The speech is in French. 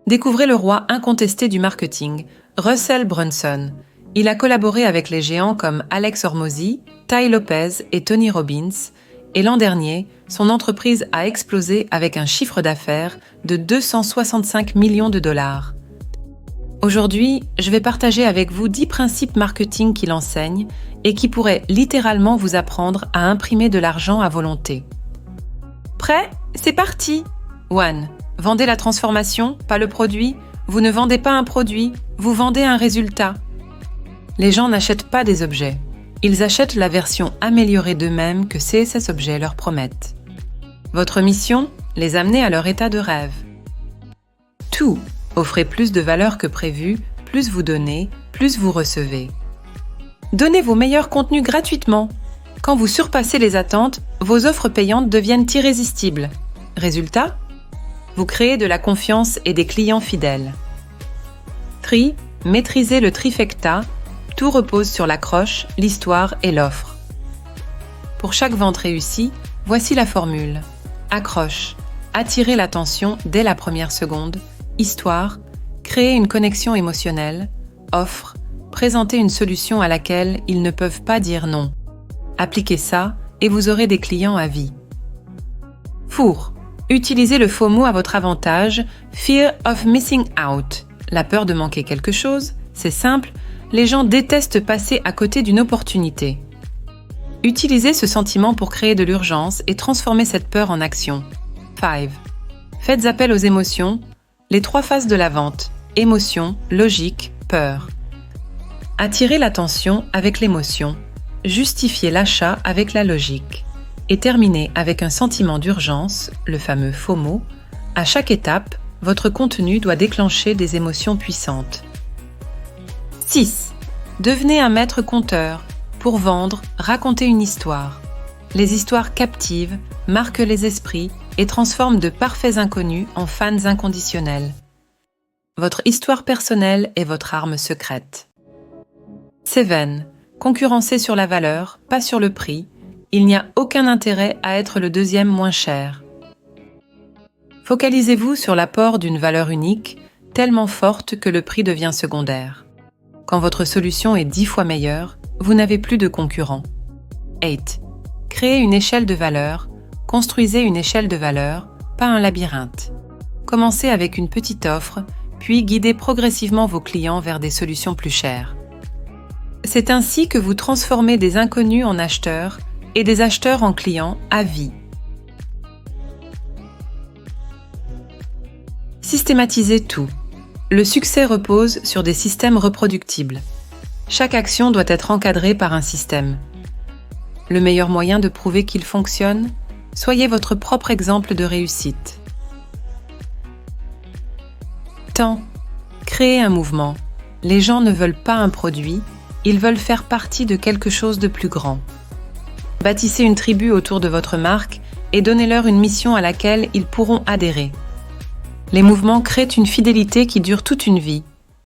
Découvrez le roi incontesté du marketing, Russell Brunson. Il a collaboré avec les géants comme Alex Hormozy, Tai Lopez et Tony Robbins, et l'an dernier, son entreprise a explosé avec un chiffre d'affaires de 265 millions de dollars. Aujourd'hui, je vais partager avec vous 10 principes marketing qu'il enseigne et qui pourraient littéralement vous apprendre à imprimer de l'argent à volonté. Prêt? C'est parti! 1. Vendez la transformation, pas le produit. Vous ne vendez pas un produit, vous vendez un résultat. Les gens n'achètent pas des objets. Ils achètent la version améliorée d'eux-mêmes que ces objets leur promettent. Votre mission? Les amener à leur état de rêve. 2. Offrez plus de valeur que prévu, plus vous donnez, plus vous recevez. Donnez vos meilleurs contenus gratuitement. Quand vous surpassez les attentes, vos offres payantes deviennent irrésistibles. Résultat? Vous créez de la confiance et des clients fidèles. 3. Maîtrisez le trifecta. Tout repose sur l'accroche, l'histoire et l'offre. Pour chaque vente réussie, voici la formule. Accroche. Attirer l'attention dès la première seconde. Histoire. Créer une connexion émotionnelle. Offre. Présenter une solution à laquelle ils ne peuvent pas dire non. Appliquez ça et vous aurez des clients à vie. Four. Utilisez le FOMO à votre avantage. Fear of missing out. La peur de manquer quelque chose, c'est simple. Les gens détestent passer à côté d'une opportunité. Utilisez ce sentiment pour créer de l'urgence et transformer cette peur en action. 5. Faites appel aux émotions. Les 3 phases de la vente. Émotion, logique, peur. Attirez l'attention avec l'émotion. Justifiez l'achat avec la logique. Et terminez avec un sentiment d'urgence, le fameux FOMO. À chaque étape, votre contenu doit déclencher des émotions puissantes. 6. Devenez un maître conteur. Pour vendre, racontez une histoire. Les histoires captivent, marquent les esprits et transforment de parfaits inconnus en fans inconditionnels. Votre histoire personnelle est votre arme secrète. 7. Concurrencez sur la valeur, pas sur le prix. Il n'y a aucun intérêt à être le deuxième moins cher. Focalisez-vous sur l'apport d'une valeur unique, tellement forte que le prix devient secondaire. Quand votre solution est 10 fois meilleure, vous n'avez plus de concurrents. 8. Créez une échelle de valeur. Construisez une échelle de valeur, pas un labyrinthe. Commencez avec une petite offre, puis guidez progressivement vos clients vers des solutions plus chères. C'est ainsi que vous transformez des inconnus en acheteurs et des acheteurs en clients à vie. Systématisez tout. Le succès repose sur des systèmes reproductibles. Chaque action doit être encadrée par un système. Le meilleur moyen de prouver qu'il fonctionne, soyez votre propre exemple de réussite. Temps. Créez un mouvement. Les gens ne veulent pas un produit, ils veulent faire partie de quelque chose de plus grand. Bâtissez une tribu autour de votre marque et donnez-leur une mission à laquelle ils pourront adhérer. Les mouvements créent une fidélité qui dure toute une vie.